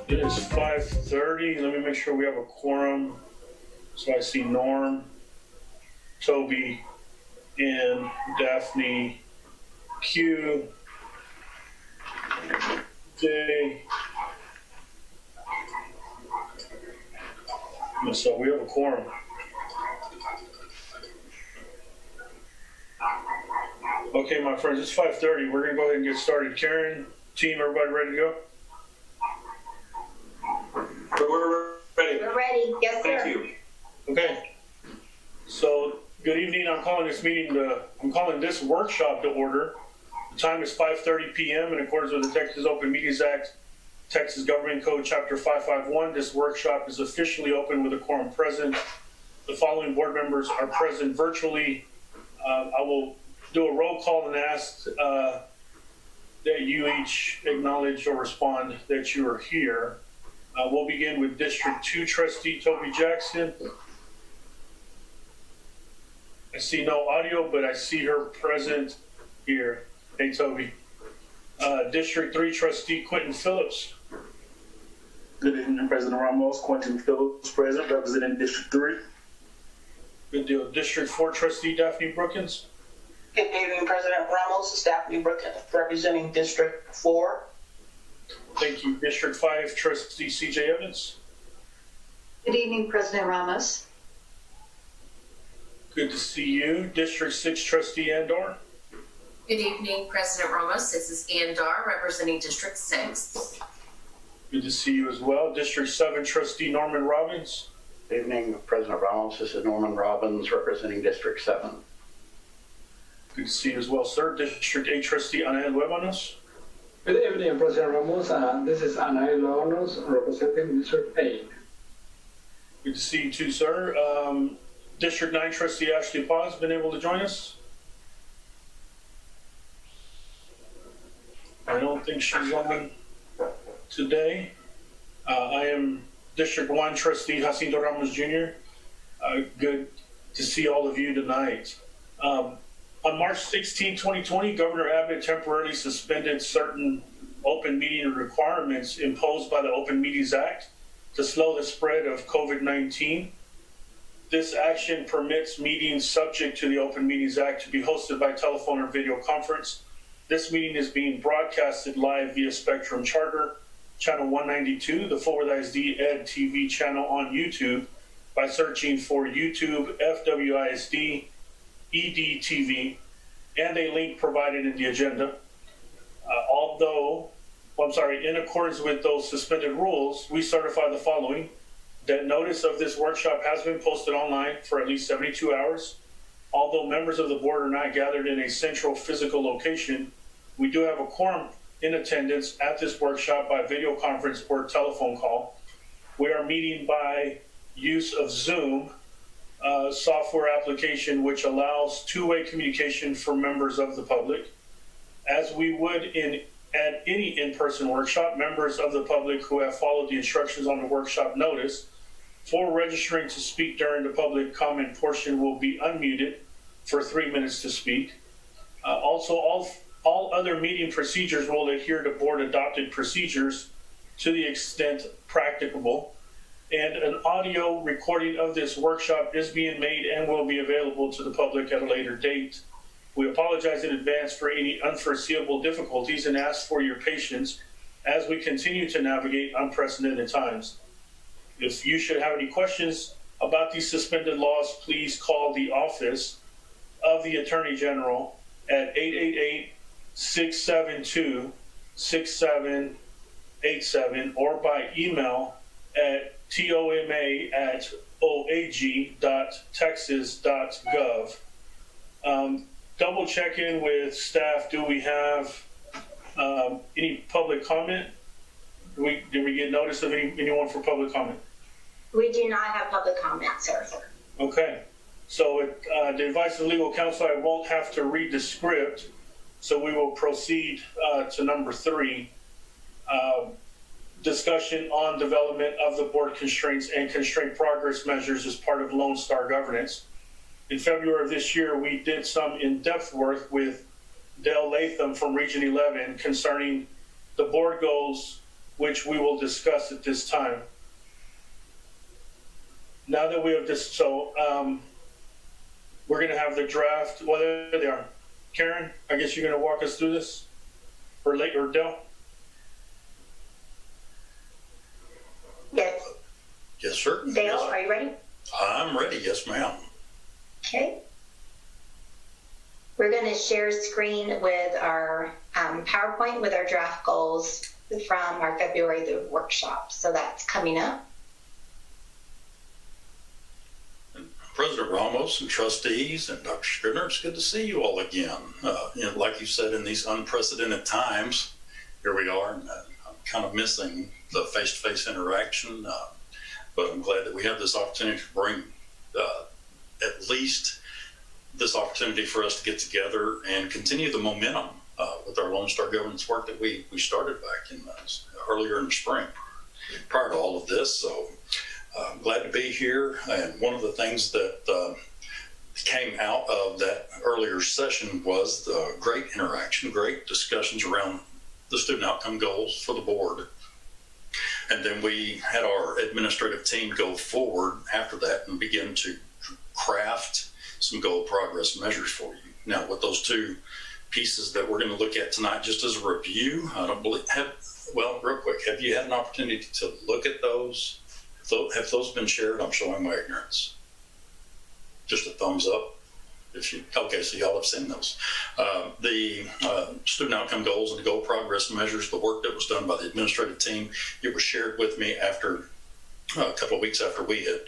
It is 5:30. Let me make sure we have a quorum. So I see Norm, Toby, and Daphne, Q, Jay. So we have a quorum. Okay, my friends, it's 5:30. We're going to go ahead and get started. Karen, team, everybody ready to go? We're ready. We're ready. Yes, sir. Thank you. Okay. So, good evening. I'm calling this workshop to order. The time is 5:30 p.m. in accordance with the Texas Open Meetings Act, Texas Government Code Chapter 551. This workshop is officially open with a quorum present. The following board members are present virtually. I will do a roll call and ask that you each acknowledge or respond that you are here. We'll begin with District 2 Trustee Toby Jackson. I see no audio, but I see her present here. Hey, Toby. District 3 Trustee Quentin Phillips. Good evening, President Ramos. Quentin Phillips present, representing District 3. Good deal. District 4 Trustee Daphne Brookins. Good evening, President Ramos. It's Daphne Brookins, representing District 4. Thank you. District 5 Trustee CJ Evans. Good evening, President Ramos. Good to see you. District 6 Trustee Andor. Good evening, President Ramos. This is Andar, representing District 6. Good to see you as well. District 7 Trustee Norman Robbins. Good evening, President Ramos. This is Norman Robbins, representing District 7. Good to see you as well, sir. District 8 Trustee Anael Luevanos. Good evening, President Ramos. This is Anael Luevanos, representing District 8. Good to see you too, sir. District 9 Trustee Ashley Paz, been able to join us? I don't think she's on today. I am District 1 Trustee Jacinto Ramos Jr. Good to see all of you tonight. On March 16, 2020, Governor Abbott temporarily suspended certain open meeting requirements imposed by the Open Meetings Act to slow the spread of COVID-19. This action permits meetings subject to the Open Meetings Act to be hosted by telephone or video conference. This meeting is being broadcasted live via Spectrum Charter, Channel 192, the Forward ISD Ed TV channel on YouTube by searching for YouTube FWISD EDTV and a link provided in the agenda. In accordance with those suspended rules, we certify the following: that notice of this workshop has been posted online for at least 72 hours. Although members of the board are not gathered in a central physical location, we do have a quorum in attendance at this workshop by video conference or telephone call. We are meeting by use of Zoom, software application which allows two-way communication for members of the public. As we would at any in-person workshop, members of the public who have followed the instructions on the workshop notice for registering to speak during the public comment portion will be unmuted for 3 minutes to speak. Also, all other meeting procedures will adhere to board adopted procedures to the extent practicable. And an audio recording of this workshop is being made and will be available to the public at a later date. We apologize in advance for any unforeseeable difficulties and ask for your patience as we continue to navigate unprecedented times. If you should have any questions about these suspended laws, please call the office of the Attorney General at 888-672-6787 or by email at toma@oag.texas.gov. Double check in with staff. Do we have any public comment? Did we get notice of anyone for public comment? We do not have public comment, sir. Okay. So at the advice of legal counsel, I won't have to read the script. So we will proceed to number 3. Discussion on development of the board constraints and constraint progress measures as part of Lone Star governance. In February of this year, we did some in-depth work with Dale Latham from Region 11 concerning the board goals which we will discuss at this time. Now that we have this, we're going to have the draft. Well, there they are. Karen, I guess you're going to walk us through this, or Dell. Yes. Yes, sir. Dale, Yes. are you ready? I'm ready. Yes, ma'am. Okay. We're going to share screen with our PowerPoint with our draft goals from our February workshop. So that's coming up. President Ramos and trustees and Dr. Scribner, it's good to see you all again. Like you said, in these unprecedented times, here we are. And, I'm kind of missing the face-to-face interaction, but I'm glad that we have this opportunity to bring at least this opportunity for us to get together and continue the momentum with our Lone Star governance work that we started back in earlier in the spring, prior to all of this. So I'm glad to be here. And one of the things that came out of that earlier session was the great interaction, great discussions around the student outcome goals for the board. And then we had our administrative team go forward after that and begin to craft some goal progress measures for you. Now, with those two pieces that we're going to look at tonight, just as a review, real quick, have you had an opportunity to look at those? Have those been shared? I'm showing my ignorance. Just a thumbs up. Okay, so y'all have seen those. The student outcome goals and the goal progress measures, the work that was done by the administrative team, it was shared with me after a couple of weeks after we had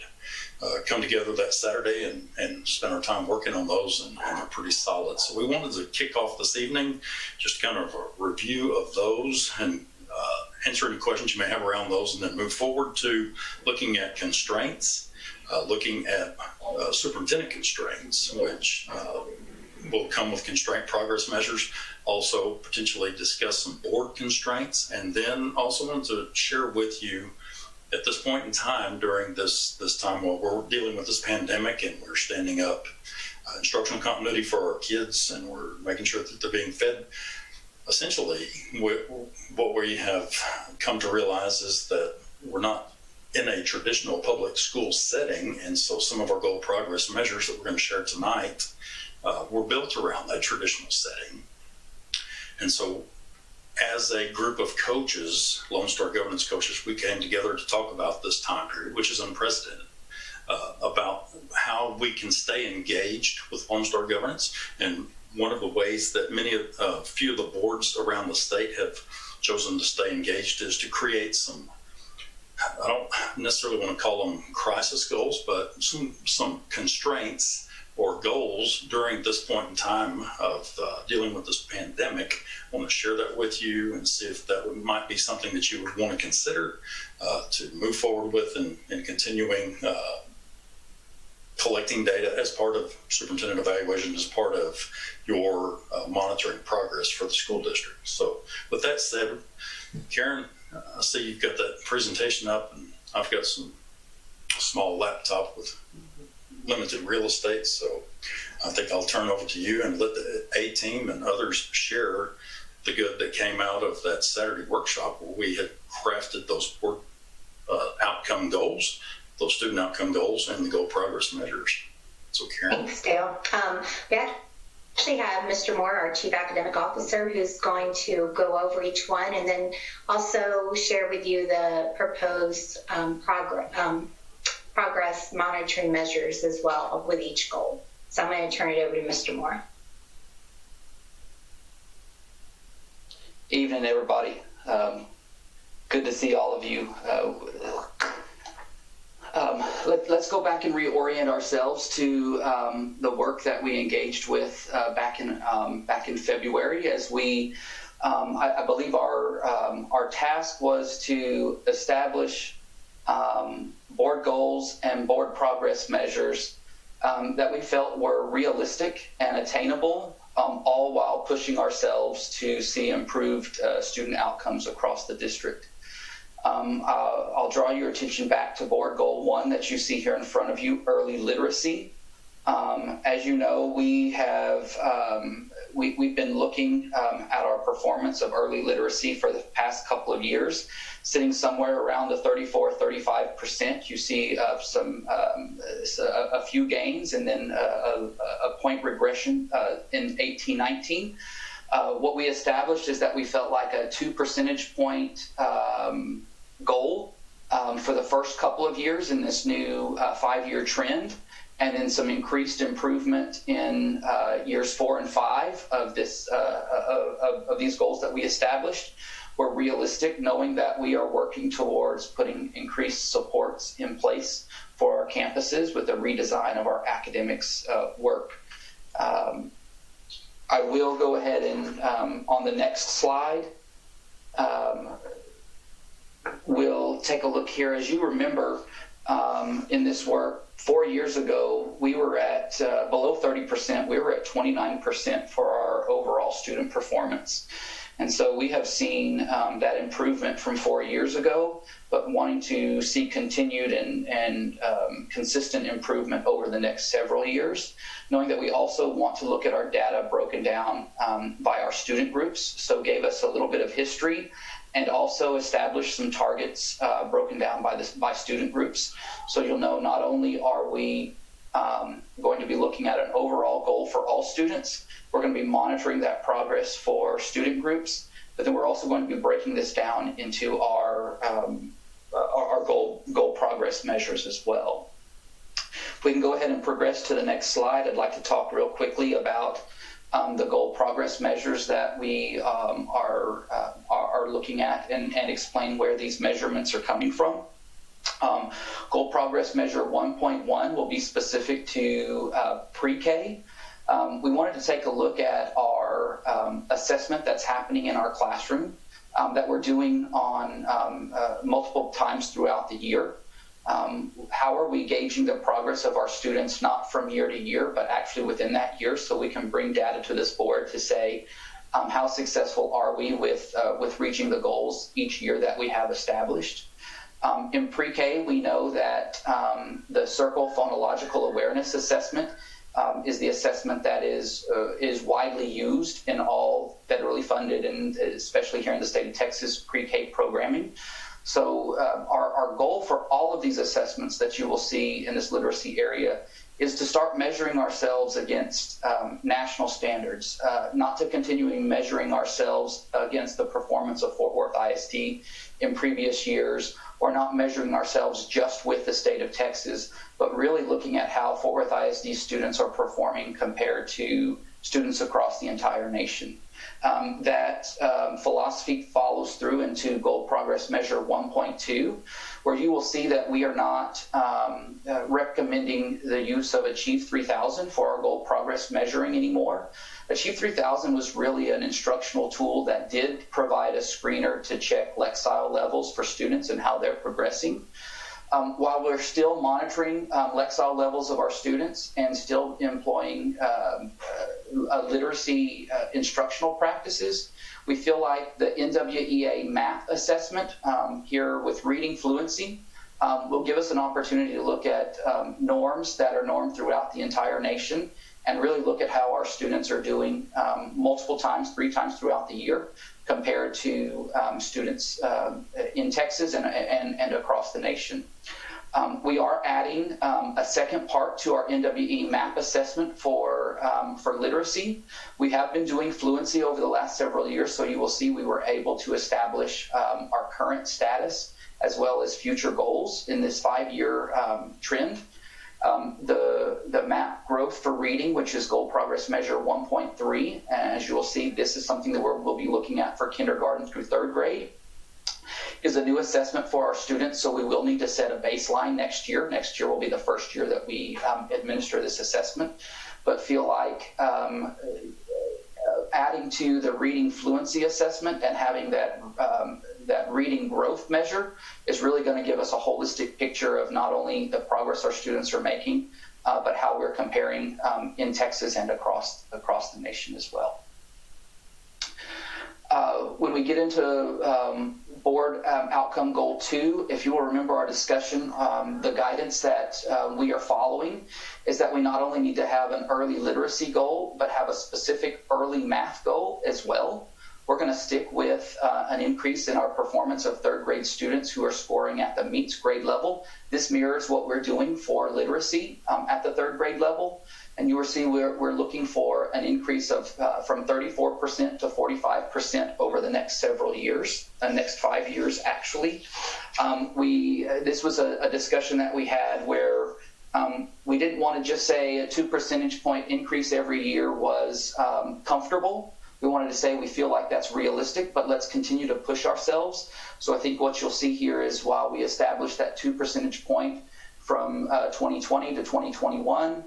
come together that Saturday and spent our time working on those, and they're pretty solid. So we wanted to kick off this evening, just kind of a review of those and answer any questions you may have around those, and then move forward to looking at constraints, looking at superintendent constraints, which will come with constraint progress measures, also potentially discuss some board constraints, and then also want to share with you at this point in time during this time while we're dealing with this pandemic and we're standing up instructional continuity for our kids and we're making sure that they're being fed. Essentially, what we have come to realize is that we're not in a traditional public school setting, and so some of our goal progress measures that we're going to share tonight were built around that traditional setting. And so as a group of coaches, Lone Star governance coaches, we came together to talk about this time period, which is unprecedented, about how we can stay engaged with Lone Star governance. And one of the ways that a few of the boards around the state have chosen to stay engaged is to create some, I don't necessarily want to call them crisis goals, but some constraints or goals during this point in time of dealing with this pandemic. I want to share that with you and see if that might be something that you would want to consider to move forward with and continuing collecting data as part of superintendent evaluation, as part of your monitoring progress for the school district. So with that said, Karen, I see you've got that presentation up, and I've got some small laptop with limited real estate, so I think I'll turn over to you and let the A team and others share the good that came out of that Saturday workshop where we had crafted those board outcome goals, those student outcome goals, and the goal progress measures. So Karen. Thanks, Dale. We actually have Mr. Moore, our Chief Academic Officer, who's going to go over each one and then also share with you the proposed progress monitoring measures as well with each goal. So I'm going to turn it over to Mr. Moore. Evening, everybody. Good to see all of you. Let's go back and reorient ourselves to the work that we engaged with back in February, as we, I believe our task was to establish board goals and board progress measures that we felt were realistic and attainable, all while pushing ourselves to see improved student outcomes across the district. I'll draw your attention back to board goal 1 that you see here in front of you, early literacy. As you know, we have we've been looking at our performance of early literacy for the past couple of years, sitting somewhere around the 34-35%. You see a few gains and then a point regression in 18-19. What we established is that we felt like a 2 percentage point goal for the first couple of years in this new 5-year trend, and then some increased improvement in years 4 and 5 of this of these goals that we established. We're realistic, knowing that we are working towards putting increased supports in place for our campuses with the redesign of our academics work. I will go ahead and on the next slide, we'll take a look here. As you remember, in this work, 4 years ago, we were at below 30%. We were at 29% for our overall student performance. And so we have seen that improvement from 4 years ago, but wanting to see continued and consistent improvement over the next several years, knowing that we also want to look at our data broken down by our student groups. So gave us a little bit of history and also established some targets broken down by student groups. So you'll know not only are we going to be looking at an overall goal for all students, we're going to be monitoring that progress for student groups, but then we're also going to be breaking this down into our goal progress measures as well. If we can go ahead and progress to the next slide, I'd like to talk real quickly about the goal progress measures that we are looking at and explain where these measurements are coming from. Goal progress measure 1.1 will be specific to pre-K. We wanted to take a look at our assessment that's happening in our classroom that we're doing on multiple times throughout the year. How are we gauging the progress of our students, not from year to year, but actually within that year, so we can bring data to this board to say how successful are we with reaching the goals each year that we have established. In pre-K, we know that the Circle Phonological Awareness Assessment is the assessment that is widely used in all federally funded and especially here in the state of Texas pre-K programming. So our goal for all of these assessments that you will see in this literacy area is to start measuring ourselves against national standards, not to continuing measuring ourselves against the performance of Fort Worth ISD in previous years, or not measuring ourselves just with the state of Texas, but really looking at how Fort Worth ISD students are performing compared to students across the entire nation. That philosophy follows through into Goal Progress Measure 1.2, where you will see that we are not recommending the use of Achieve 3000 for our goal progress measuring anymore. Achieve 3000 was really an instructional tool that did provide a screener to check Lexile levels for students and how they're progressing. While we're still monitoring Lexile levels of our students and still employing literacy instructional practices, we feel like the NWEA math assessment here with reading fluency will give us an opportunity to look at norms that are normed throughout the entire nation and really look at how our students are doing multiple times, 3 times throughout the year, compared to students in Texas and across the nation. We are adding a second part to our NWE MAP assessment for literacy. We have been doing fluency over the last several years, so you will see we were able to establish our current status as well as future goals in this 5-year trend. The MAP growth for reading, which is Goal Progress Measure 1.3, as you will see, this is something that we'll be looking at for kindergarten through 3rd grade, is a new assessment for our students, so we will need to set a baseline next year. Next year will be the first year that we administer this assessment, but feel like adding to the reading fluency assessment and having that reading growth measure is really going to give us a holistic picture of not only the progress our students are making, but how we're comparing in Texas and across the nation as well. When we get into board outcome goal 2, if you will remember our discussion, the guidance that we are following is that we not only need to have an early literacy goal, but have a specific early math goal as well. We're going to stick with an increase in our performance of third grade students who are scoring at the meets grade level. This mirrors what we're doing for literacy at the third grade level. And you will see we're looking for an increase of from 34% to 45% over the next several years, the next 5 years actually. This was a discussion that we had where we didn't want to just say a 2 percentage point increase every year was comfortable. We wanted to say we feel like that's realistic, but let's continue to push ourselves. So I think what you'll see here is while we established that 2 percentage point from 2020 to 2021,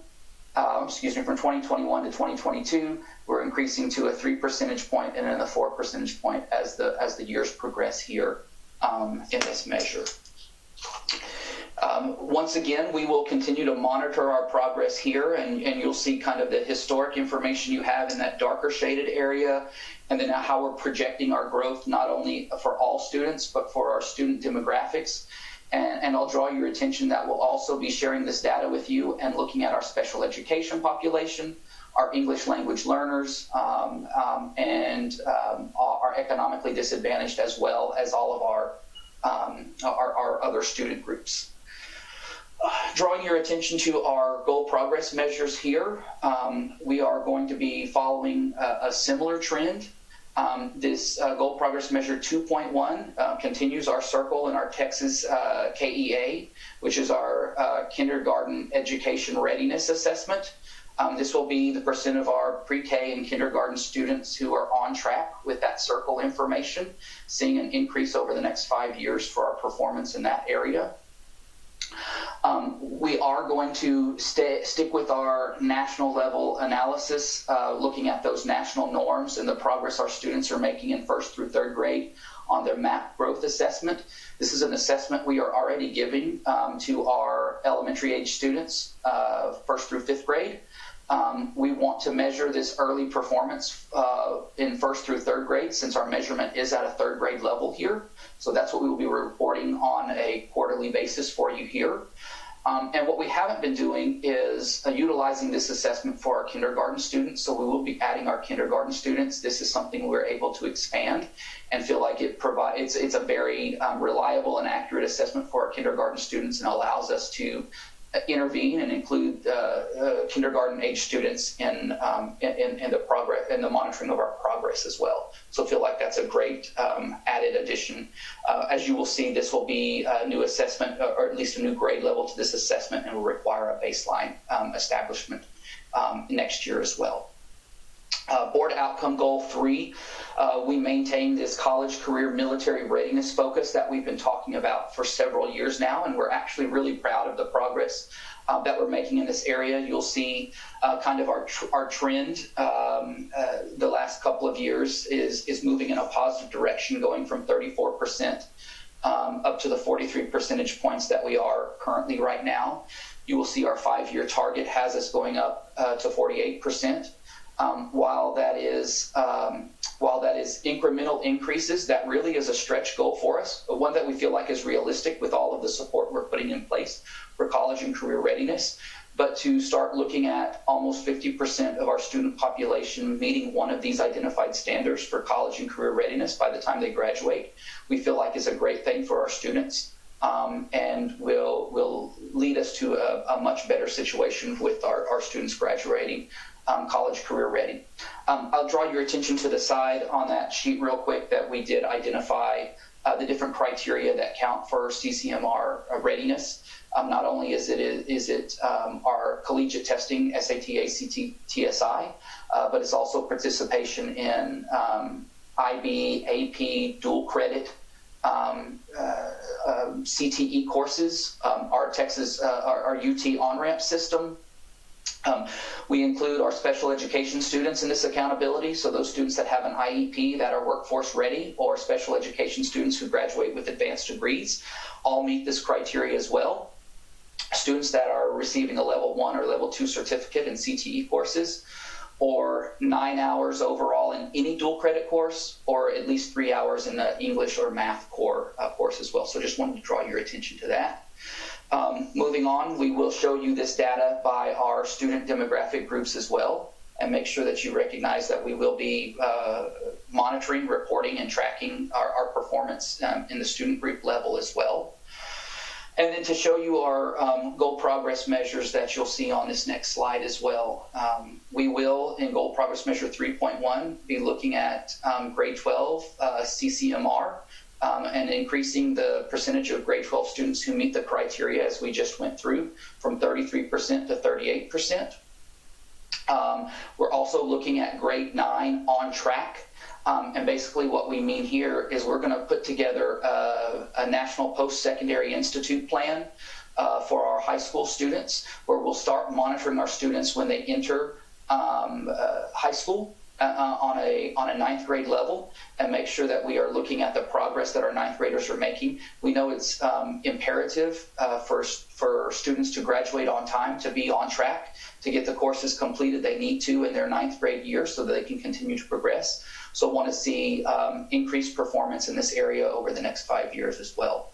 from 2021 to 2022, we're increasing to a 3 percentage point and then a 4 percentage point as the years progress here in this measure. Once again, we will continue to monitor our progress here, and you'll see kind of the historic information you have in that darker shaded area, and then how we're projecting our growth not only for all students, but for our student demographics. And I'll draw your attention that we'll also be sharing this data with you and looking at our special education population, our English language learners, and our economically disadvantaged, as well as all of our other student groups. Drawing your attention to our goal progress measures here, we are going to be following a similar trend. This goal progress measure 2.1 continues our circle in our Texas KEA, which is our kindergarten education readiness assessment. This will be the percent of our pre-K and kindergarten students who are on track with that circle information, seeing an increase over the next 5 years for our performance in that area. We are going to stick with our national level analysis, looking at those national norms and the progress our students are making in 1st through 3rd grade on their MAP growth assessment. This is an assessment we are already giving to our elementary age students, 1st through 5th grade. We want to measure this early performance in 1st through 3rd grade, since our measurement is at a 3rd grade level here. So that's what we will be reporting on a quarterly basis for you here. And what we haven't been doing is utilizing this assessment for our kindergarten students. So we will be adding our kindergarten students. This is something we're able to expand and feel like it provides, it's a very reliable and accurate assessment for our kindergarten students, and allows us to intervene and include kindergarten age students in the progress and the monitoring of our progress as well. So I feel like that's a great added addition. As you will see, this will be a new assessment, or at least a new grade level to this assessment, and will require a baseline establishment next year as well. Board outcome goal 3, we maintain this college, career, military readiness focus that we've been talking about for several years now, and we're actually really proud of the progress that we're making in this area. You'll see kind of our trend the last couple of years is moving in a positive direction, going from 34% up to the 43 percentage points that we are currently right now. You will see our 5-year target has us going up to 48%. While that is incremental increases, that really is a stretch goal for us, but one that we feel like is realistic with all of the support we're putting in place for college and career readiness. But to start looking at almost 50% of our student population meeting one of these identified standards for college and career readiness by the time they graduate, we feel like is a great thing for our students, and will lead us to a much better situation with our students graduating college career ready. I'll draw your attention to the side on that sheet real quick that we did identify the different criteria that count for CCMR readiness. Not only is it our collegiate testing, SAT, ACT, TSI, but it's also participation in IB, AP, dual credit, CTE courses, our Texas, our UT on-ramp system. We include our special education students in this accountability, so those students that have an IEP that are workforce ready, or special education students who graduate with advanced degrees, all meet this criteria as well. Students that are receiving a level 1 or level 2 certificate in CTE courses. or 9 hours overall in any dual credit course, or at least 3 hours in the English or math core course as well. So just wanted to draw your attention to that. Moving on, we will show you this data by our student demographic groups as well, and make sure that you recognize that we will be monitoring, reporting, and tracking our performance in the student group level as well. And then to show you our goal progress measures that you'll see on this next slide as well. We will, in goal progress measure 3.1, be looking at grade 12 CCMR, and increasing the percentage of grade 12 students who meet the criteria as we just went through from 33% to 38%. We're also looking at grade 9 on track. And basically what we mean here is we're going to put together a National Post-Secondary Institute plan for our high school students, where we'll start monitoring our students when they enter high school on a ninth grade level, and make sure that we are looking at the progress that our ninth graders are making. We know it's imperative for students to graduate on time, to be on track, to get the courses completed they need to in their ninth grade year so that they can continue to progress. So want to see increased performance in this area over the next 5 years as well.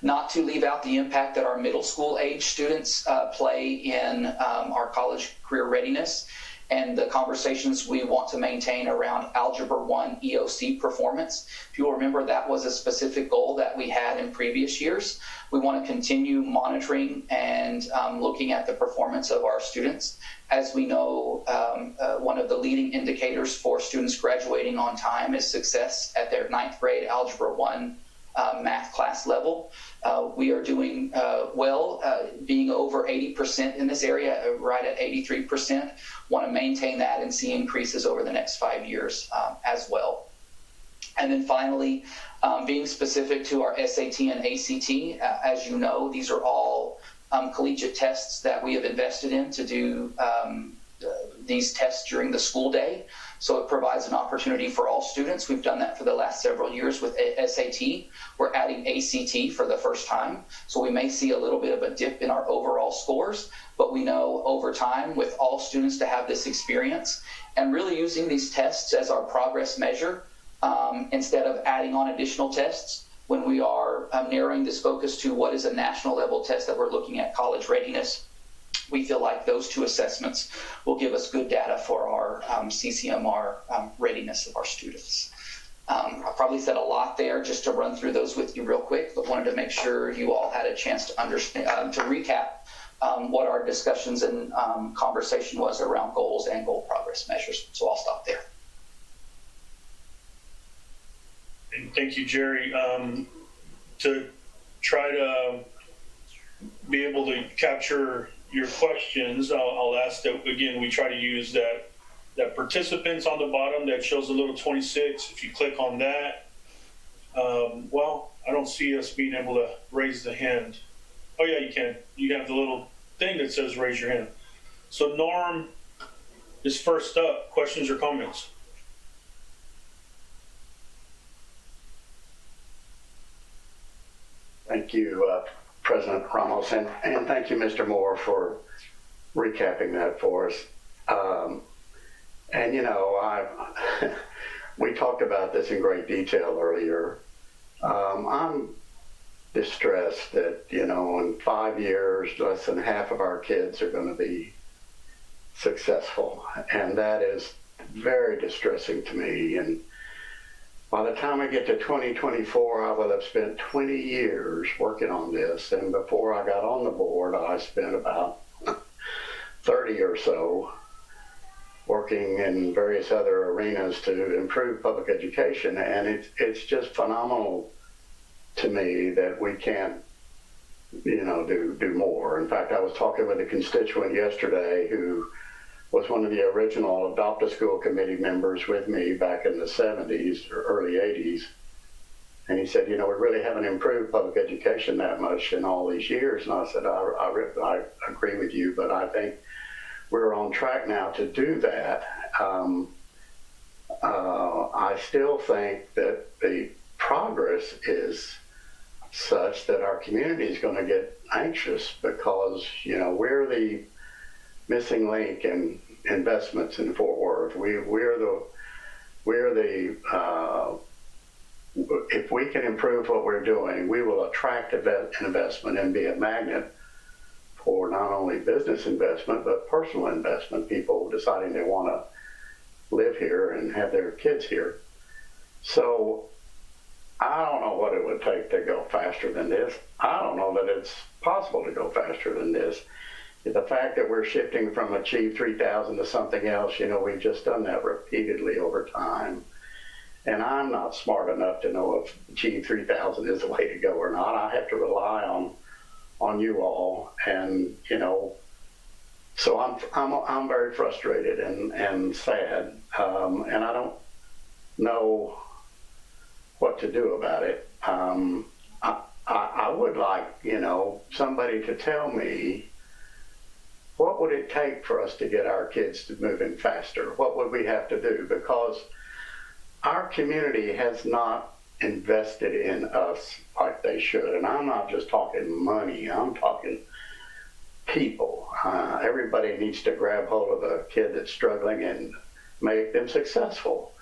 Not to leave out the impact that our middle school age students play in our college career readiness, and the conversations we want to maintain around Algebra 1 EOC performance. If you'll remember, that was a specific goal that we had in previous years. We want to continue monitoring and looking at the performance of our students. As we know, one of the leading indicators for students graduating on time is success at their ninth grade Algebra 1 math class level. We are doing well, being over 80% in this area, right at 83%. Want to maintain that and see increases over the next 5 years as well. And then finally, being specific to our SAT and ACT, as you know, these are all collegiate tests that we have invested in to do these tests during the school day. So it provides an opportunity for all students. We've done that for the last several years with SAT. We're adding ACT for the first time. So we may see a little bit of a dip in our overall scores, but we know over time with all students to have this experience and really using these tests as our progress measure instead of adding on additional tests when we are narrowing this focus to what is a national level test that we're looking at college readiness. We feel like those two assessments will give us good data for our CCMR readiness of our students. I probably said a lot there just to run through those with you real quick, but wanted to make sure you all had a chance to understand, to recap what our discussions and conversation was around goals and goal progress measures. So I'll stop there. And thank you, Jerry. To try to be able to capture your questions, I'll ask that, again, we try to use that participants on the bottom that shows a little 26. If you click on that, well, I don't see us being able to raise the hand. Oh yeah, you can. You have the little thing that says raise your hand. So Norm is first up. Questions or comments? Thank you, President Ramos, and thank you, Mr. Moore, for recapping that for us. And you know, we talked about this in great detail earlier. I'm distressed that, you know, in 5 years, less than half of our kids are going to be successful, and that is very distressing to me. And by the time I get to 2024, I will have spent 20 years working on this. And before I got on the board, I spent about 30 or so working in various other arenas to improve public education. And it's just phenomenal to me that we can't, you know, do more. In fact, I was talking with a constituent yesterday who was one of the original Adopt a School Committee members with me back in the 70s or early 80s. And he said, you know, we really haven't improved public education that much in all these years. And I said, I agree with you, but I think we're on track now to do that. I still think that the progress is such that our community is going to get anxious because, you know, we're the missing link in investments in Fort Worth. If we can improve what we're doing, we will attract investment and be a magnet for not only business investment, but personal investment, people deciding they want to live here and have their kids here. So I don't know what it would take to go faster than this. I don't know that it's possible to go faster than this. The fact that we're shifting from Achieve 3000 to something else, we've just done that repeatedly over time. And I'm not smart enough to know if Achieve 3000 is the way to go or not. I have to rely on you all, and so I'm very frustrated and sad, and I don't know what to do about it. I would like somebody to tell me, what would it take for us to get our kids to moving faster? What would we have to do? Because our community has not invested in us like they should. And I'm not just talking money, I'm talking people. Everybody needs to grab hold of a kid that's struggling and make them successful.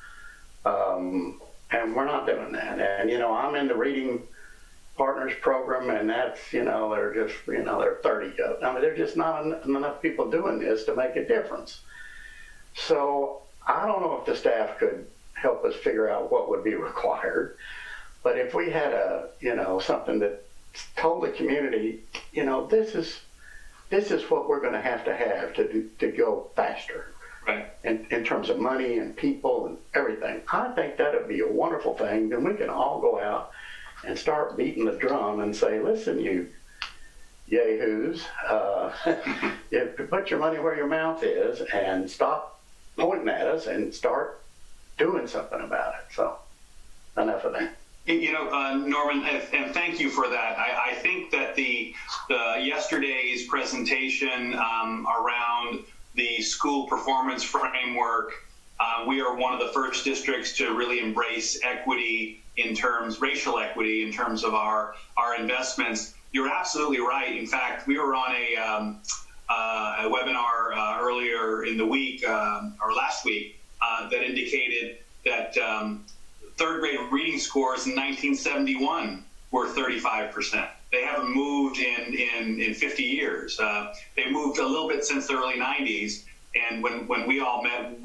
And we're not doing that. And, I'm in the Reading Partners program, and that's, they're just, they're 30 of. I mean, there's just not enough people doing this to make a difference. So I don't know if the staff could help us figure out what would be required. But if we had something that told the community, this is what we're going to have to go faster. Right. In terms of money and people and everything. I think that would be a wonderful thing. Then we can all go out and start beating the drum and say, listen, you yahoos, you put your money where your mouth is and stop pointing at us and start doing something about it. So enough of that. Norman, and thank you for that. I think that the yesterday's presentation around the school performance framework, we are one of the first districts to really embrace equity racial equity in terms of our investments. You're absolutely right. In fact, we were on a webinar earlier in the week, or last week, that indicated that third grade reading scores in 1971 were 35%. They haven't moved in 50 years. They moved a little bit since the early 90s. And when we all met,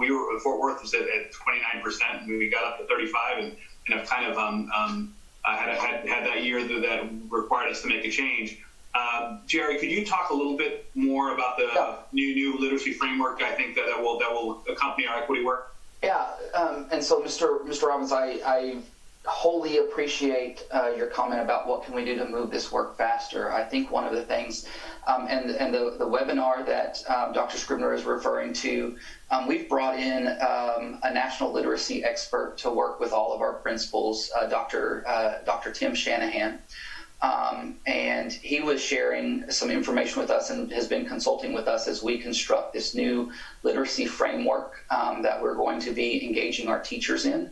Fort Worth was at 29%, and we got up to 35, and have kind of had that year that required us to make a change. Jerry, could you talk a little bit more about the new literacy framework? I think that will accompany our equity work. Yeah, and so Mr. Robbins, I wholly appreciate your comment about what can we do to move this work faster. I think one of the things, and the webinar that Dr. Scribner is referring to, we've brought in a national literacy expert to work with all of our principals, Dr. Tim Shanahan. And he was sharing some information with us and has been consulting with us as we construct this new literacy framework that we're going to be engaging our teachers in.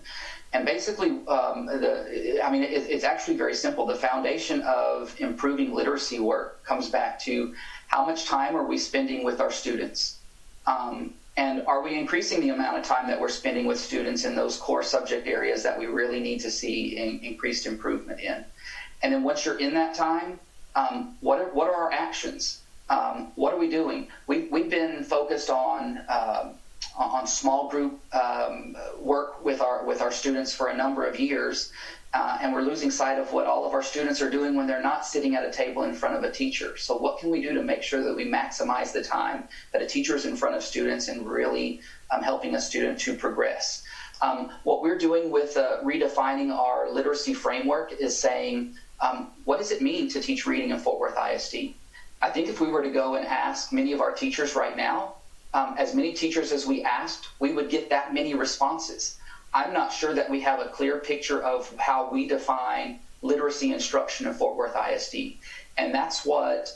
And basically, it's actually very simple. The foundation of improving literacy work comes back to how much time are we spending with our students? And are we increasing the amount of time that we're spending with students in those core subject areas that we really need to see increased improvement in? And then once you're in that time, what are our actions? What are we doing? We've been focused on small group work with our students for a number of years, and we're losing sight of what all of our students are doing when they're not sitting at a table in front of a teacher. So what can we do to make sure that we maximize the time that a teacher is in front of students and really helping a student to progress? What we're doing with redefining our literacy framework is saying, what does it mean to teach reading in Fort Worth ISD? I think if we were to go and ask many of our teachers right now, as many teachers as we asked, we would get that many responses. I'm not sure that we have a clear picture of how we define literacy instruction in Fort Worth ISD. And that's what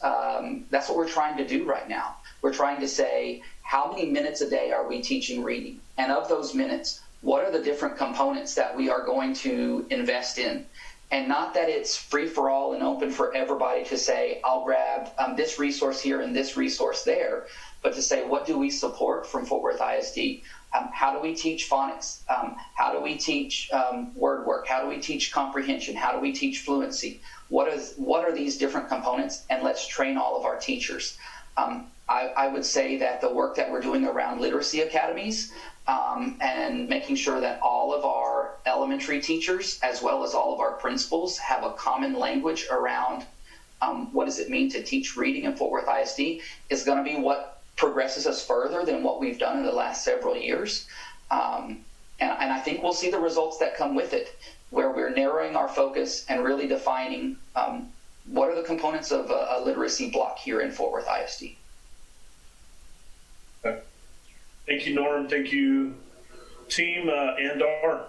we're trying to do right now. We're trying to say, how many minutes a day are we teaching reading? And of those minutes, what are the different components that we are going to invest in? And not that it's free for all and open for everybody to say, I'll grab this resource here and this resource there, but to say, what do we support from Fort Worth ISD? How do we teach phonics? How do we teach word work? How do we teach comprehension? How do we teach fluency? What are these different components? And let's train all of our teachers. I would say that the work that we're doing around literacy academies and making sure that all of our elementary teachers, as well as all of our principals, have a common language around what does it mean to teach reading in Fort Worth ISD is going to be what progresses us further than what we've done in the last several years. And I think we'll see the results that come with it, where we're narrowing our focus and really defining what are the components of a literacy block here in Fort Worth ISD. Thank you, Norm. Thank you, team. Andar.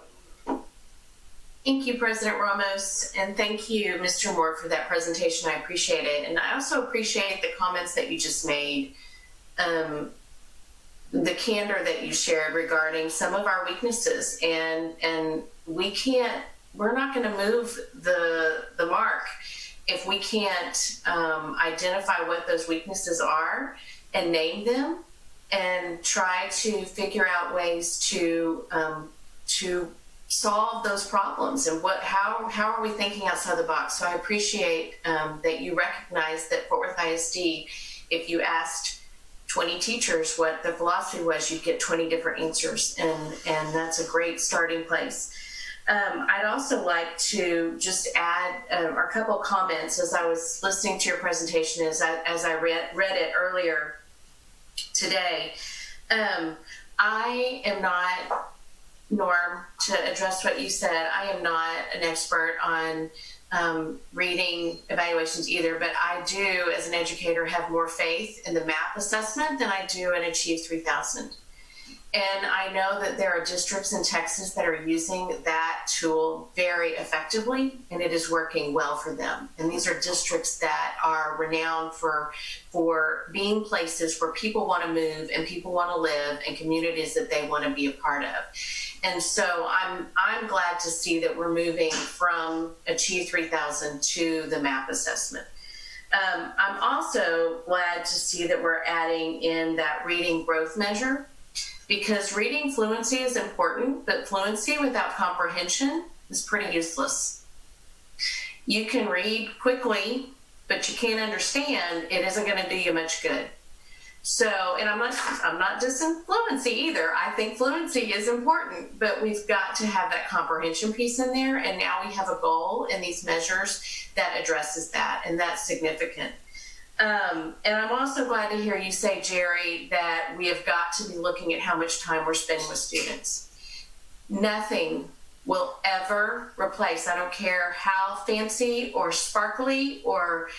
Thank you, President Ramos, and thank you, Mr. Moore, for that presentation. I appreciate it. And I also appreciate the comments that you just made, the candor that you shared regarding some of our weaknesses. And we're not going to move the mark if we can't identify what those weaknesses are and name them and try to figure out ways to solve those problems and how are we thinking outside the box. So I appreciate that you recognize that Fort Worth ISD, if you asked 20 teachers what the philosophy was, you'd get 20 different answers, and that's a great starting place. I'd also like to just add a couple of comments as I was listening to your presentation as I read it earlier today. I am not, Norm, to address what you said, I am not an expert on reading evaluations either, but I do, as an educator, have more faith in the MAP assessment than I do in Achieve 3000. And I know that there are districts in Texas that are using that tool very effectively, and it is working well for them. And these are districts that are renowned for being places where people want to move and people want to live, and communities that they want to be a part of. And so I'm glad to see that we're moving from Achieve 3000 to the MAP assessment. I'm also glad to see that we're adding in that reading growth measure, because reading fluency is important, but fluency without comprehension is pretty useless. You can read quickly, but you can't understand, it isn't going to do you much good. So, and I'm not dissing fluency either. I think fluency is important, but we've got to have that comprehension piece in there. And now we have a goal in these measures that addresses that, and that's significant. And I'm also glad to hear you say, Jerry, that we have got to be looking at how much time we're spending with students. Nothing will ever replace, I don't care how fancy or sparkly or,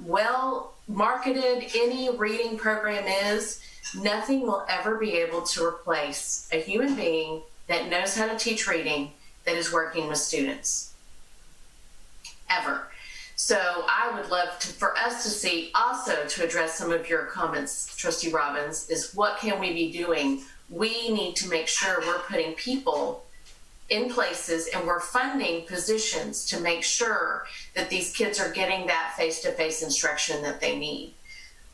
well marketed any reading program is, nothing will ever be able to replace a human being that knows how to teach reading that is working with students. Ever. So I would love for us to see, also to address some of your comments, Trustee Robbins, is what can we be doing? We need to make sure we're putting people in places and we're funding positions to make sure that these kids are getting that face-to-face instruction that they need.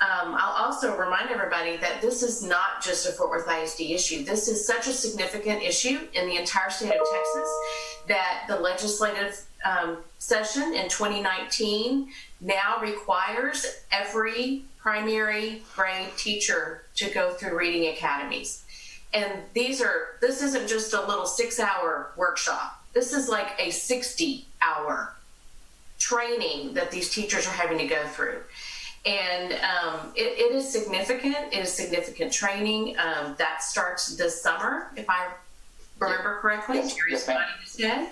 I'll also remind everybody that this is not just a Fort Worth ISD issue. This is such a significant issue in the entire state of Texas that the legislative session in 2019 now requires every primary grade teacher to go through reading academies. And this isn't just a little 6-hour workshop. This is like a 60-hour training that these teachers are having to go through. And it is significant. It is significant training. That starts this summer, if I remember correctly. Yes, ma'am.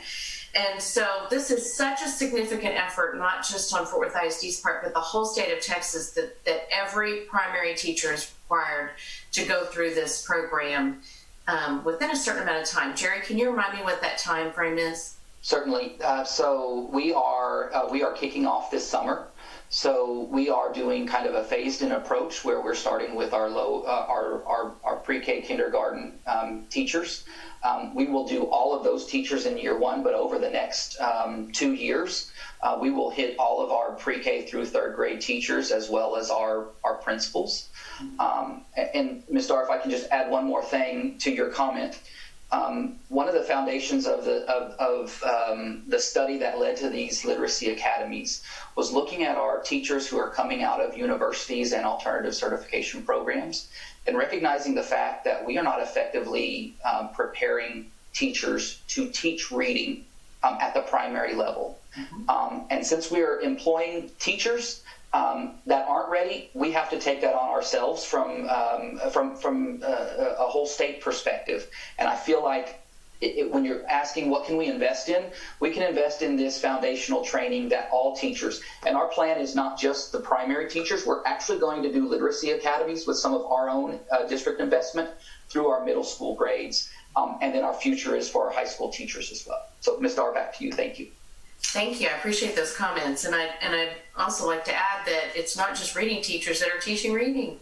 And so this is such a significant effort, not just on Fort Worth ISD's part, but the whole state of Texas, that every primary teacher is required to go through this program within a certain amount of time. Jerry, can you remind me what that time frame is? Certainly. So we are kicking off this summer. So we are doing kind of a phased-in approach where we're starting with our pre-K kindergarten teachers. We will do all of those teachers in year one, but over the next 2 years, we will hit all of our pre-K through third grade teachers as well as our principals. And Ms. Starr, if I can just add one more thing to your comment. One of the foundations of the study that led to these literacy academies was looking at our teachers who are coming out of universities and alternative certification programs and recognizing the fact that we are not effectively preparing teachers to teach reading at the primary level. And since we are employing teachers that aren't ready, we have to take that on ourselves from a whole state perspective. And I feel like when you're asking what can we invest in, we can invest in this foundational training that all teachers, and our plan is not just the primary teachers, we're actually going to do literacy academies with some of our own district investment through our middle school grades. And then our future is for our high school teachers as well. So Ms. Starr, back to you. Thank you. Thank you. I appreciate those comments. And I'd also like to add that it's not just reading teachers that are teaching reading.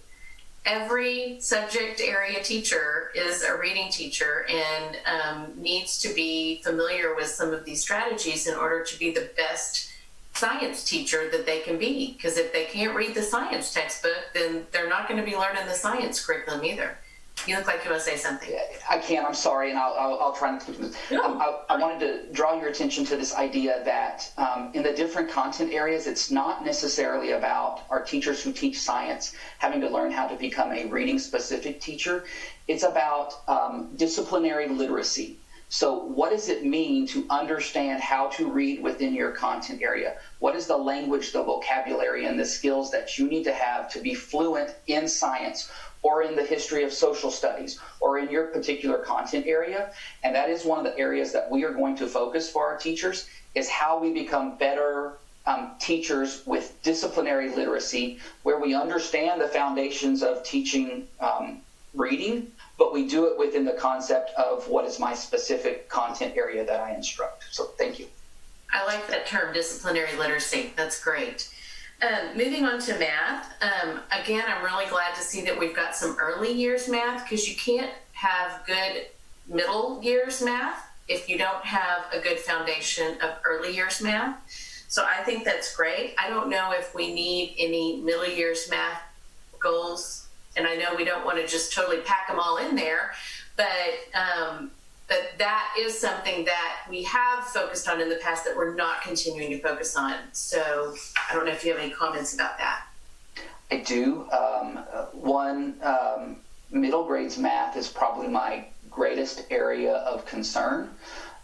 Every subject area teacher is a reading teacher and needs to be familiar with some of these strategies in order to be the best science teacher that they can be. Because if they can't read the science textbook, then they're not going to be learning the science curriculum either. You look like you want to say something. I can. I'm sorry, and I'll try and keep this. I wanted to draw your attention to this idea that in the different content areas, it's not necessarily about our teachers who teach science having to learn how to become a reading-specific teacher. It's about disciplinary literacy. So what does it mean to understand how to read within your content area? What is the language, the vocabulary, and the skills that you need to have to be fluent in science or in the history of social studies or in your particular content area? And that is one of the areas that we are going to focus for our teachers, is how we become better teachers with disciplinary literacy, where we understand the foundations of teaching reading, but we do it within the concept of what is my specific content area that I instruct. So thank you. I like that term, disciplinary literacy. That's great. Moving on to math. Again, I'm really glad to see that we've got some early years math, because you can't have good middle years math if you don't have a good foundation of early years math. So I think that's great. I don't know if we need any middle years math goals, and I know we don't want to just totally pack them all in there, but that is something that we have focused on in the past that we're not continuing to focus on. So I don't know if you have any comments about that. I do. Middle grades math is probably my greatest area of concern.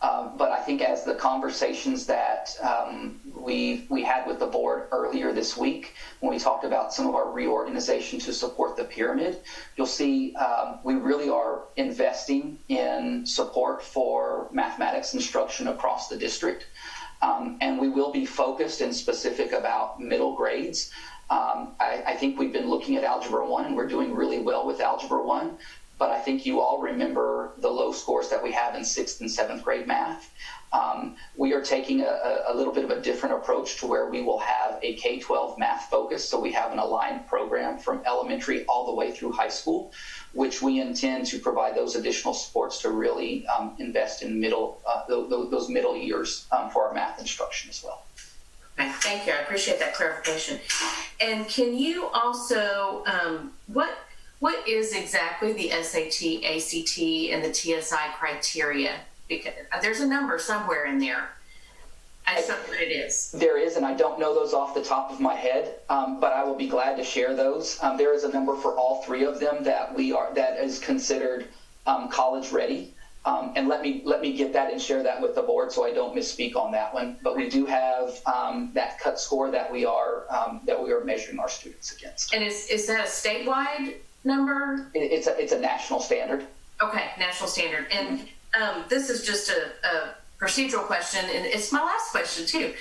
But I think as the conversations that we had with the board earlier this week, when we talked about some of our reorganization to support the pyramid, you'll see we really are investing in support for mathematics instruction across the district. And we will be focused and specific about middle grades. I think we've been looking at Algebra 1, and we're doing really well with Algebra 1. But I think you all remember the low scores that we have in 6th and 7th grade math. We are taking a little bit of a different approach to where we will have a K-12 math focus. So we have an aligned program from elementary all the way through high school, which we intend to provide those additional supports to really invest in those middle years for our math instruction as well. Okay, thank you. I appreciate that clarification. And can you also, what is exactly the SAT, ACT, and the TSI criteria? Because there's a number somewhere in there. I just don't know what it is. There is, and I don't know those off the top of my head, but I will be glad to share those. There is a number for all three of them that is considered college ready. And let me get that and share that with the board so I don't misspeak on that one. But we do have that cut score that we are measuring our students against. And is that a statewide number? It's a national standard. Okay, national standard. And this is just a procedural question, and it's my last question too.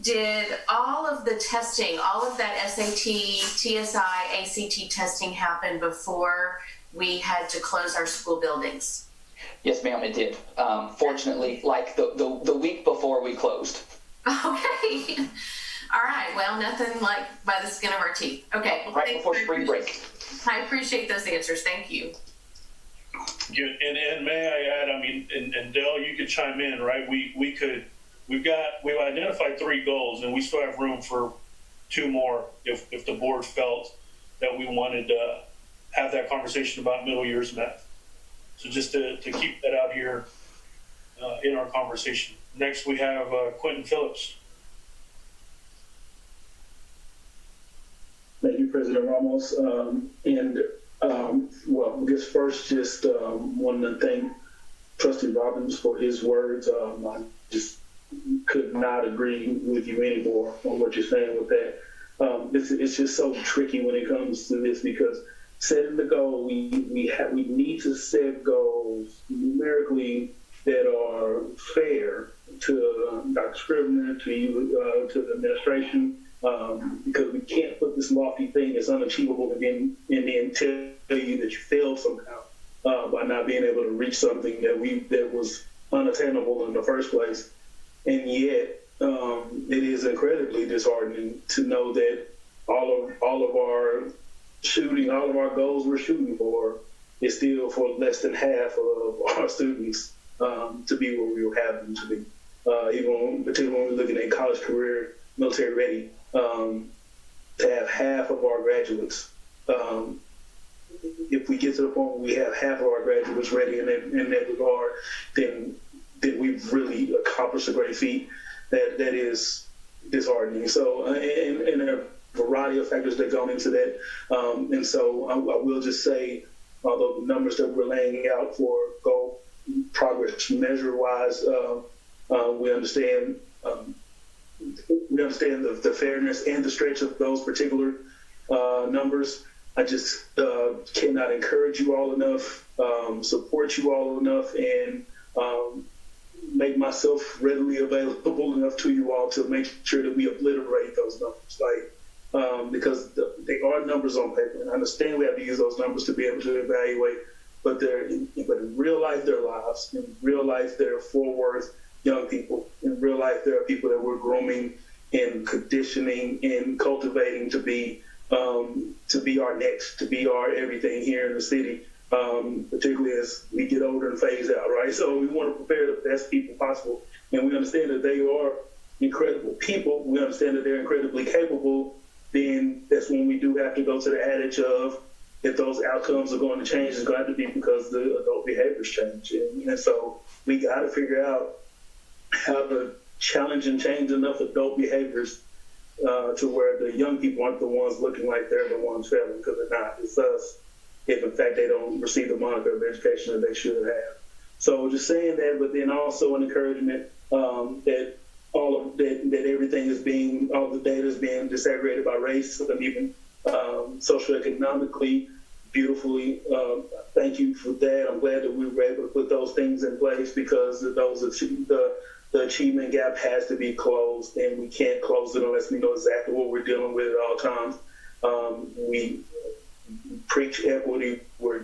Did all of the testing, all of that SAT, TSI, ACT testing happen before we had to close our school buildings? Yes, ma'am, it did. Fortunately, like the week before we closed. Okay. All right. Well, nothing like by the skin of our teeth. Okay. Well, Right before spring break. I appreciate those answers. Thank you. Good. And may I add, I mean, and Dale, you could chime in, right? We've identified 3 goals, and we still have room for 2 more if the board felt that we wanted to have that conversation about middle years math. So just to keep that out here in our conversation. Next, we have Quentin Phillips. Thank you, President Ramos. Well, I guess first, just wanted to thank Trustee Robbins for his words. I just could not agree with you anymore on what you're saying with that. It's just so tricky when it comes to this, because setting the goal, we need to set goals numerically that are fair to Dr. Scrivener, to you, to the administration, because we can't put this lofty thing that's unachievable and then tell you that you failed somehow by not being able to reach something that was unattainable in the first place. And yet, it is incredibly disheartening to know that all of our goals we're shooting for is still for less than half of our students to be where we would have them to be. Particularly when we're looking at college career, military ready, to have half of our graduates. If we get to the point where we have half of our graduates ready in that regard, then we've really accomplished a great feat. That is disheartening. So, and there are a variety of factors that go into that. And so I will just say, although the numbers that we're laying out for goal progress measure-wise, we understand the fairness and the stretch of those particular numbers. I just cannot encourage you all enough, support you all enough, and make myself readily available enough to you all to make sure that we obliterate those numbers, because they are numbers on paper. And I understand we have to use those numbers to be able to evaluate, but in real life, they're lives. In real life, they're Fort Worth young people. In real life, there are people that we're grooming and conditioning and cultivating to be our next, to be our everything here in the city. Particularly as we get older and phase out, right? So we want to prepare the best people possible. And we understand that they are incredible people. We understand that they're incredibly capable. Then that's when we do have to go to the adage of, if those outcomes are going to change, it's going to have to be because the adult behaviors change. And so we got to figure out how to challenge and change enough adult behaviors to where the young people aren't the ones looking like they're the ones failing, because they're not. It's us, if in fact they don't receive the moniker of education that they should have. So just saying that, but then also an encouragement that everything is all the data is being disaggregated by race and even socioeconomically, beautifully. Thank you for that. I'm glad that we were able to put those things in place, because the achievement gap has to be closed, and we can't close it unless we know exactly what we're dealing with at all times. We preach equity. We're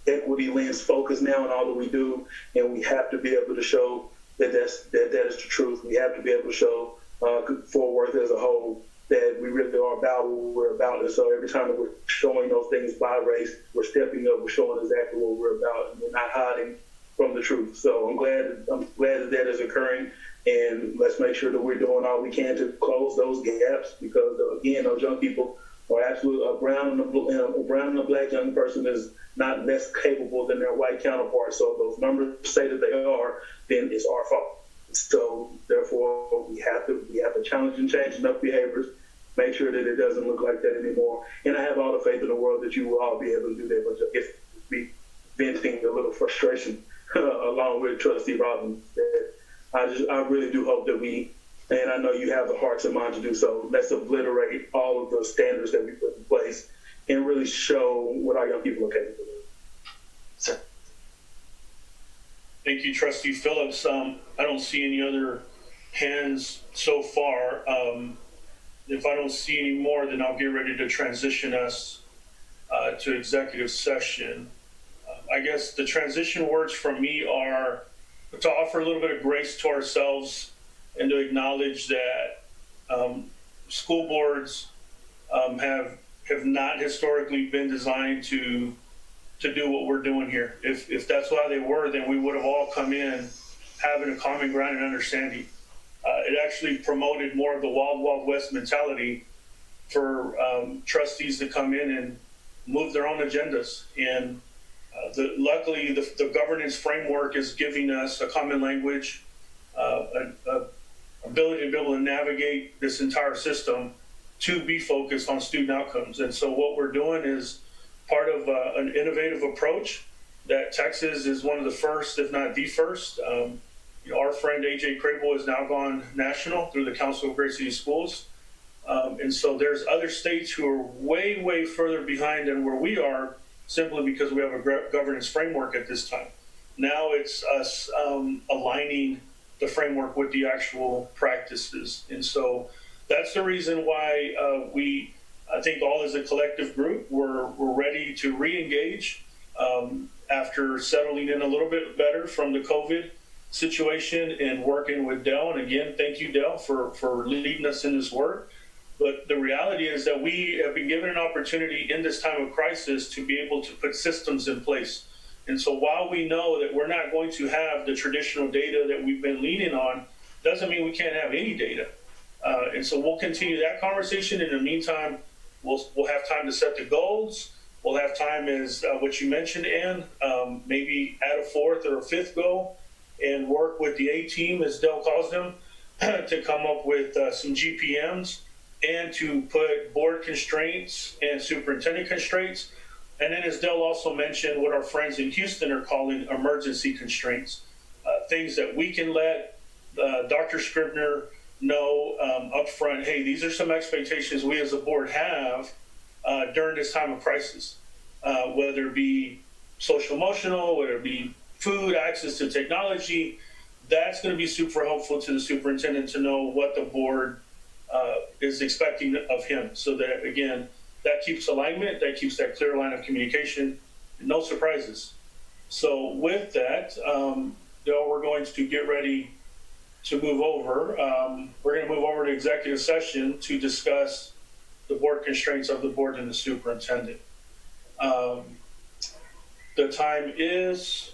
equity lens focused now in all that we do, and we have to be able to show that is the truth. We have to be able to show Fort Worth as a whole that we really are about what we're about. And so every time that we're showing those things by race, we're stepping up, we're showing exactly what we're about, and we're not hiding from the truth. So I'm glad that is occurring, and let's make sure that we're doing all we can to close those gaps, because again, those young people are absolutely a brown and a black young person is not less capable than their white counterparts. So if those numbers say that they are, then it's our fault. So therefore, we have to challenge and change enough behaviors, make sure that it doesn't look like that anymore. And I have all the faith in the world that you will all be able to do that. But if we venting a little frustration along with Trustee Robbins, that I really do hope that and I know you have the hearts and mind to do so, let's obliterate all of the standards that we put in place and really show what our young people are capable of. Sir. Thank you, Trustee Phillips. I don't see any other hands so far. If I don't see any more, then I'll get ready to transition us to executive session. I guess the transition words from me are to offer a little bit of grace to ourselves and to acknowledge that school boards have not historically been designed to do what we're doing here. If that's why they were, then we would have all come in having a common ground and understanding. It actually promoted more of the wild, wild west mentality for trustees to come in and move their own agendas. And luckily, the governance framework is giving us a common language, an ability to be able to navigate this entire system to be focused on student outcomes. And so what we're doing is part of an innovative approach that Texas is one of the first, if not the first. Our friend AJ Crable has now gone national through the Council of Great City Schools. And so there's other states who are way, way further behind than where we are, simply because we have a governance framework at this time. Now it's us aligning the framework with the actual practices. And so that's the reason why I think all as a collective group, we're ready to re-engage after settling in a little bit better from the COVID situation and working with Dell. And again, thank you, Dell, for leading us in this work. But the reality is that we have been given an opportunity in this time of crisis to be able to put systems in place. And so while we know that we're not going to have the traditional data that we've been leaning on, doesn't mean we can't have any data. And so we'll continue that conversation. In the meantime, we'll have time to set the goals. We'll have time, as what you mentioned, Ann, maybe add a fourth or a fifth goal and work with the A team, as Dell calls them, to come up with some GPMs and to put board constraints and superintendent constraints. And then, as Dell also mentioned, what our friends in Houston are calling emergency constraints, things that we can let Dr. Scribner know up front, hey, these are some expectations we as a board have during this time of crisis, whether it be social emotional, whether it be food, access to technology. That's going to be super helpful to the superintendent to know what the board is expecting of him, so that, again, that keeps alignment, that keeps that clear line of communication, and no surprises. So with that, we're going to get ready to move over. We're going to move over to executive session to discuss the board constraints of the board and the superintendent. The time is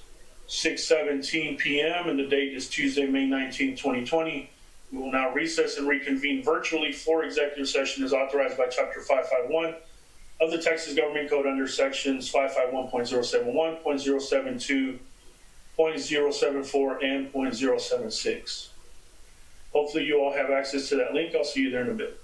6:17 p.m. and the date is Tuesday, May 19, 2020. We will now recess and reconvene virtually for executive session as authorized by Chapter 551 of the Texas Government Code under Sections 551.071, .072, .074, and .076. Hopefully you all have access to that link. I'll see you there in a bit.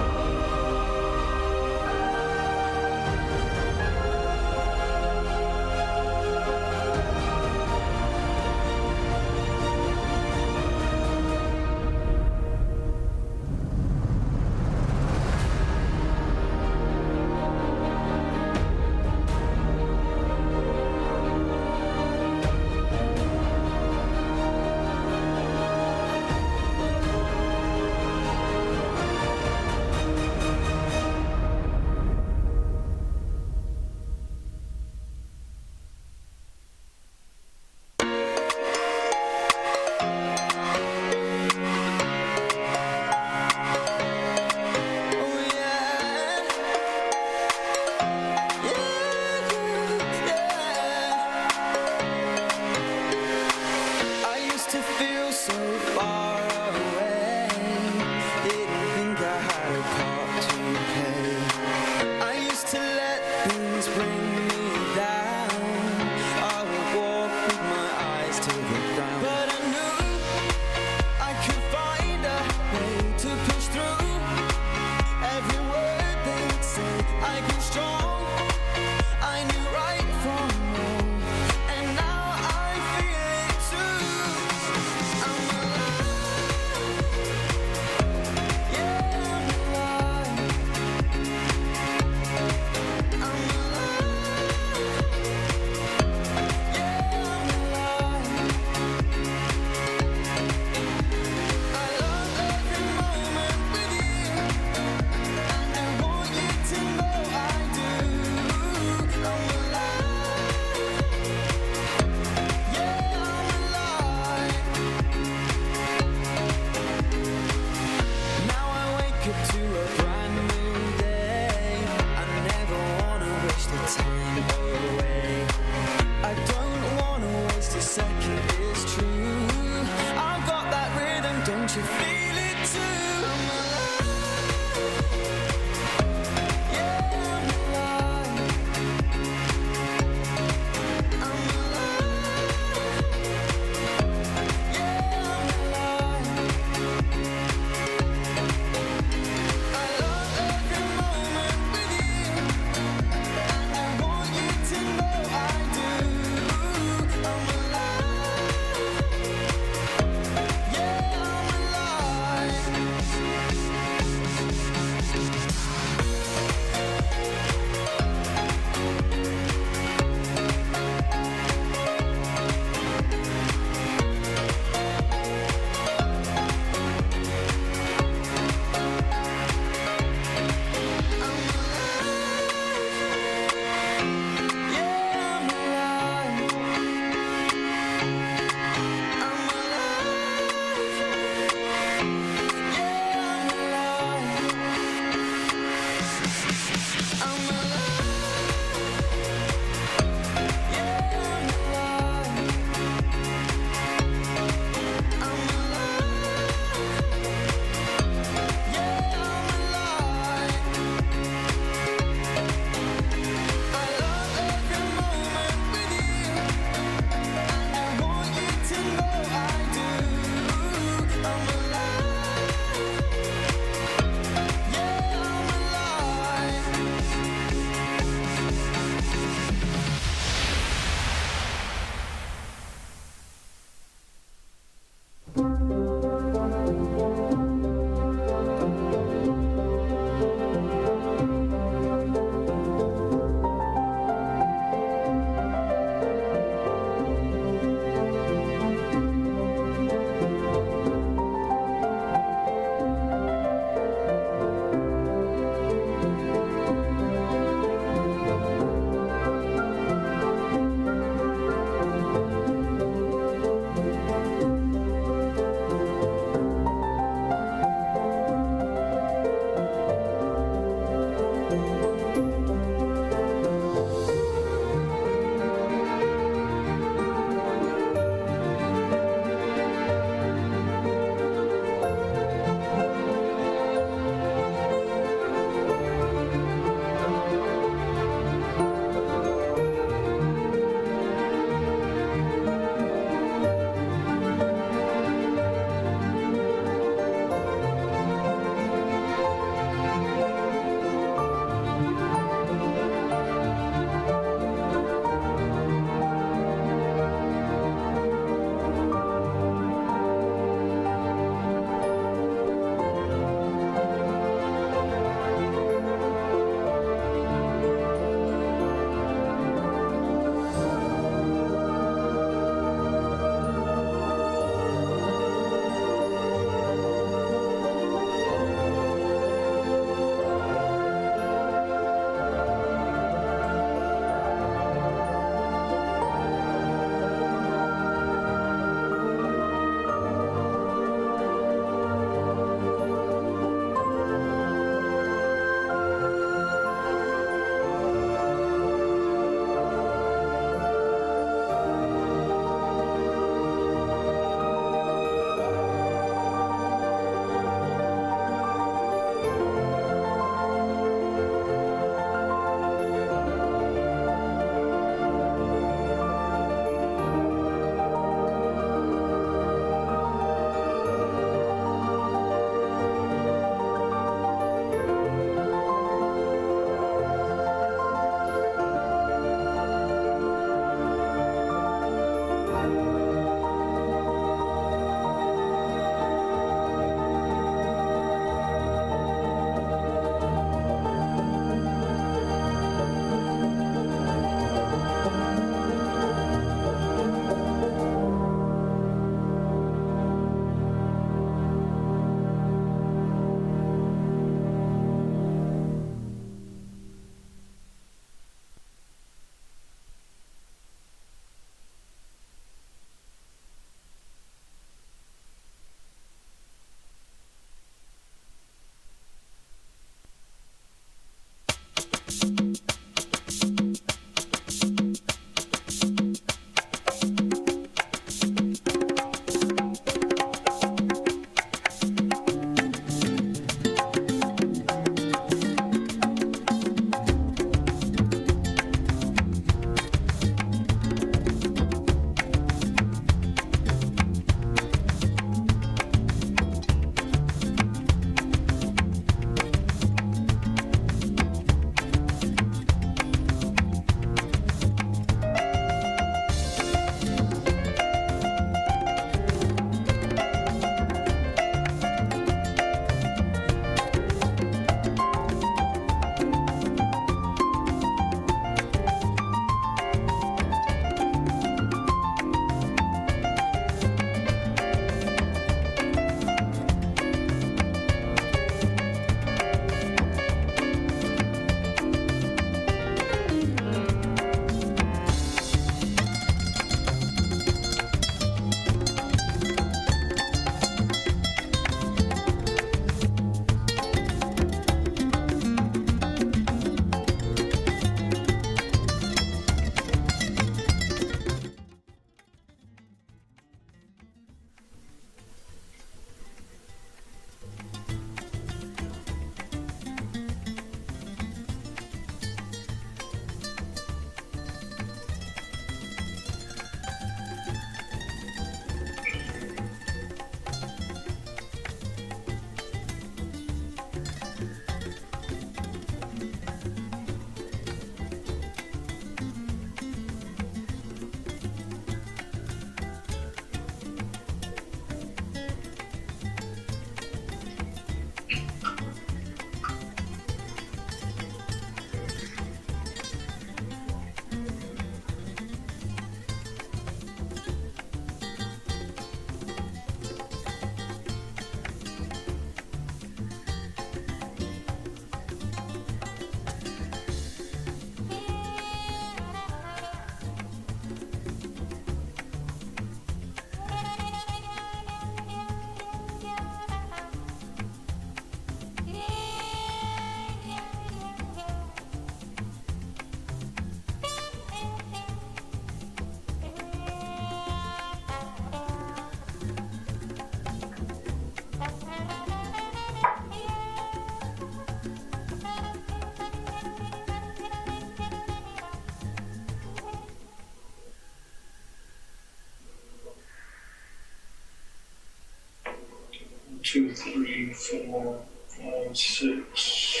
2, 3, 4, 5, 6,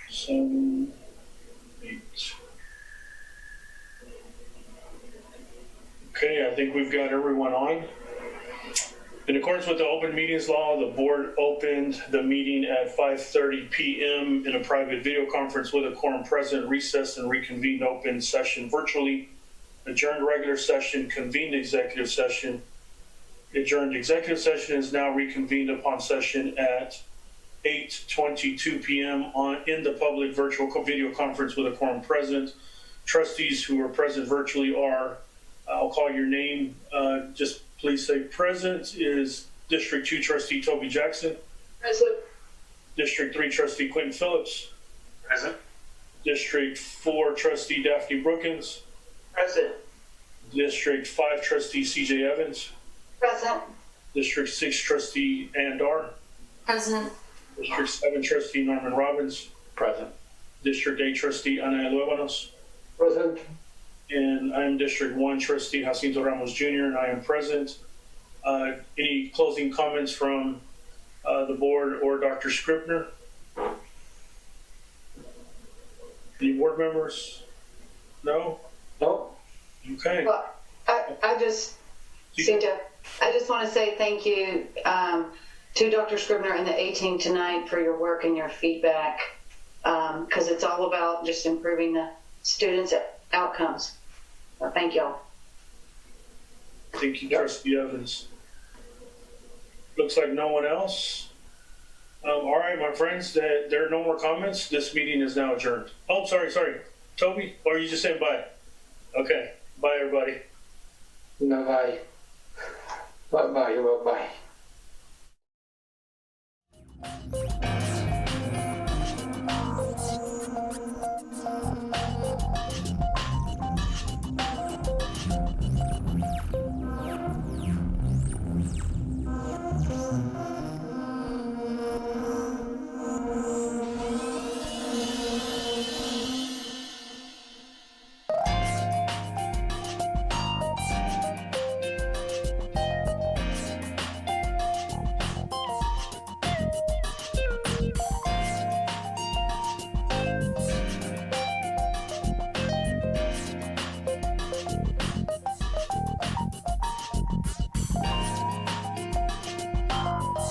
7, 8. Okay, I think we've got everyone on. In accordance with the open meetings law, the board opened the meeting at 5:30 p.m. in a private video conference with a quorum present, recessed and reconvened open session virtually, adjourned regular session, convened executive session. Adjourned executive session is now reconvened upon session at 8:22 p.m. in the public virtual video conference with a quorum present. Trustees who are present virtually are, I'll call your name, just please say present, is District 2 Trustee Toby Jackson. Present. District 3 Trustee Quentin Phillips. Present. District 4 Trustee Daphne Brookins. Present. District 5 Trustee CJ Evans. Present. District 6 Trustee Ann Dar. Present. District 7 Trustee Norman Robbins. Present. District 8 Trustee Ana Luevanos. Present. And I'm District 1 Trustee Jacinto Ramos Jr., and I am present. Any closing comments from the board or Dr. Scribner? Any board members? No? No. Okay. Well, I just, Cynthia, I just want to say thank you to Dr. Scribner and the A-team tonight for your work and your feedback, because it's all about just improving the students' outcomes. So thank y'all. Thank you, Trustee Evans. Looks like no one else. All right, my friends, there are no more comments. This meeting is now adjourned. Oh, sorry. Toby, or are you just saying bye? Okay. Bye, everybody. No, bye. Bye-bye. Bye-bye.